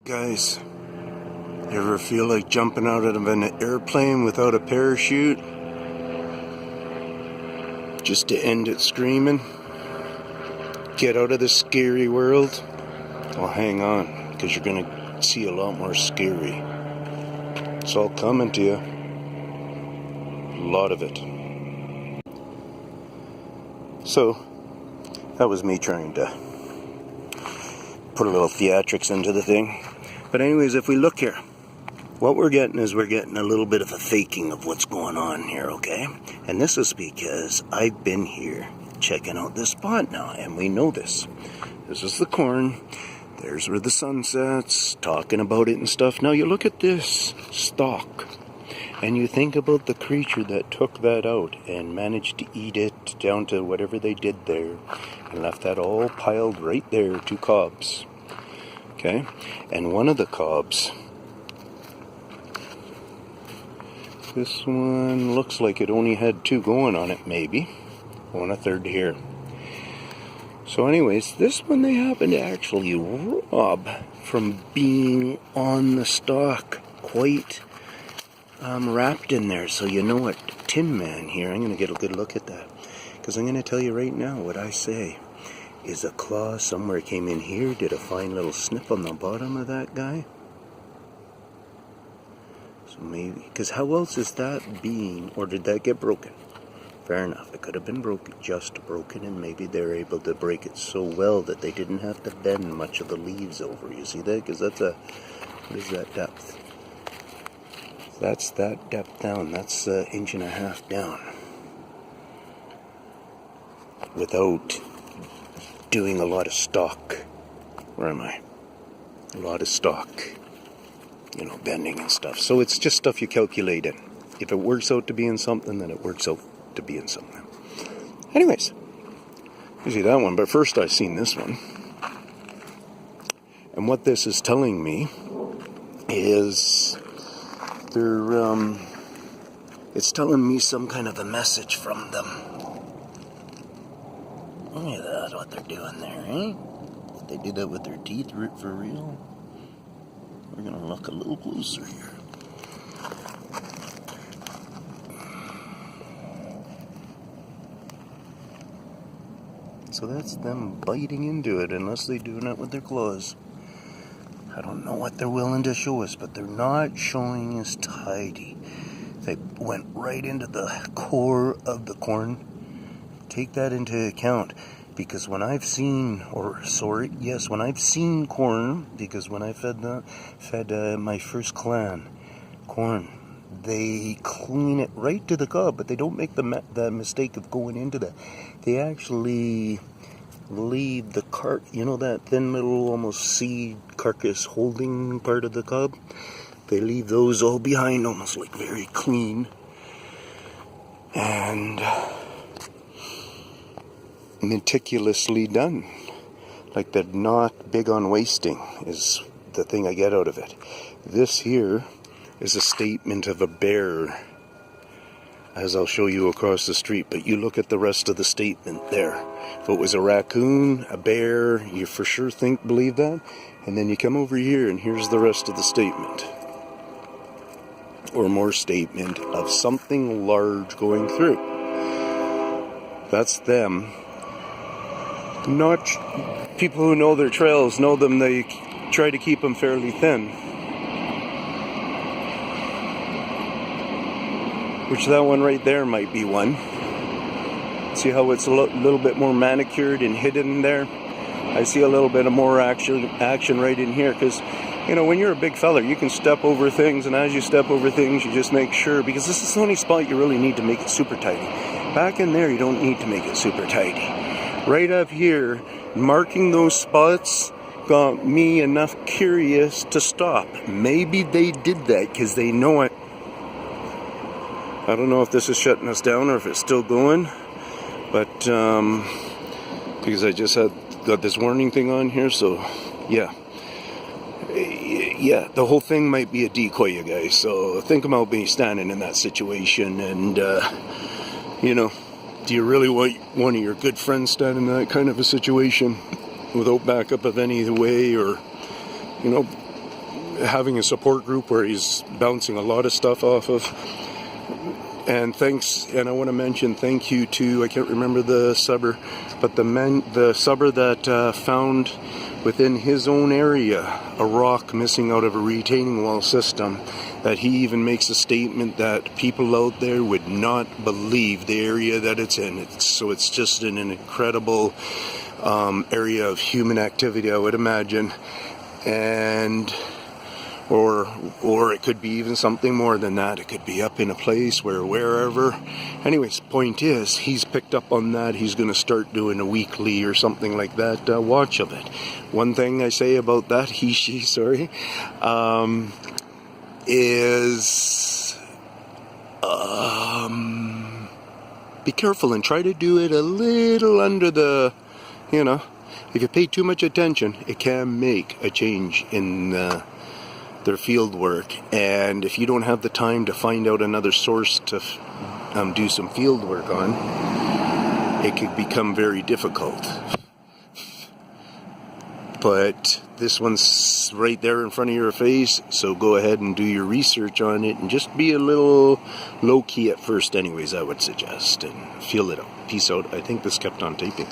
Guys, you ever feel like jumping out of an airplane without a parachute? Just to end it screaming? Get out of this scary world? Well, hang on, because you're going to see a lot more scary. It's all coming to you. A lot of it. So, that was me trying to put a little theatrics into the thing. But anyways, if we look here, what we're getting is we're getting a little bit of a faking of what's going on here, okay? And this is because I've been here checking out this spot now, and we know this. This is the corn. There's where the sun sets, talking about it and stuff. Now you look at this stalk, and you think about the creature that took that out and managed to eat it down to whatever they did there, and left that all piled right there, 2 cobs. Okay, and one of the cobs, this one looks like it only had 2 going on it, maybe. 1/3 here. So anyways, this one they happen to actually rob from being on the stalk, quite wrapped in there. So you know what, Tinman here, I'm going to get a good look at that. Because I'm going to tell you right now what I say is a claw somewhere came in here, did a fine little snip on the bottom of that guy. So maybe, because how else is that being, or did that get broken? Fair enough, it could have been broken, just broken, and maybe they're able to break it so well that they didn't have to bend much of the leaves over. You see that? Because that's what is that depth? That's that depth down. That's 1.5 inches down. Without doing a lot of stock. Where am I? A lot of stock. You know, bending and stuff. So it's just stuff you calculate in. If it works out to be in something, then it works out to be in something. Anyways, you see that one, but first I seen this one. And what this is telling me is it's telling me some kind of a message from them. Look at that, what they're doing there, eh? If they did that with their teeth for real, we're gonna look a little closer here. So that's them biting into it, unless they're doing it with their claws. I don't know what they're willing to show us, but they're not showing us tidy. They went right into the core of the corn. Take that into account, because when I've seen, when I've seen corn, because when I fed my first clan corn, they clean it right to the cob, but they don't make the mistake of going into that. They actually leave the that thin little almost seed carcass holding part of the cob. They leave those all behind, almost like very clean. And meticulously done. Like they're not big on wasting is the thing I get out of it. This here is a statement of a bear, as I'll show you across the street, but you look at the rest of the statement there. If it was a raccoon, a bear, you for sure believe that, and then you come over here and here's the rest of the statement. Or more statement of something large going through. That's them. Not people who know their trails know them, they try to keep them fairly thin. Which that one right there might be one. See how it's a little bit more manicured and hidden there? I see a little bit of more action right in here, because you know, when you're a big fella, you can step over things, and as you step over things, you just make sure, because this is the only spot you really need to make it super tidy. Back in there, you don't need to make it super tidy. Right up here, marking those spots got me enough curious to stop. Maybe they did that because they know it. I don't know if this is shutting us down or if it's still going, but because I just got this warning thing on here, so yeah, the whole thing might be a decoy, you guys. So think about me standing in that situation, and you know, do you really want one of your good friends standing in that kind of a situation without backup of any way, or you know, having a support group where he's bouncing a lot of stuff off of. And thanks, and I want to mention thank you to, I can't remember the subber, but the subber that found within his own area a rock missing out of a retaining wall system, that he even makes a statement that people out there would not believe the area that it's in. So it's just an incredible area of human activity, I would imagine. And or it could be even something more than that. It could be up in a place wherever. Anyways, point is, he's picked up on that. He's going to start doing a weekly or something like that watch of it. One thing I say about that, is be careful and try to do it a little under the, if you pay too much attention, it can make a change in their field work. And if you don't have the time to find out another source to do some field work on, it could become very difficult. But this one's right there in front of your face, so go ahead and do your research on it and just be a little low-key at first anyways, I would suggest, and feel it out. Peace out. I think this kept on taping.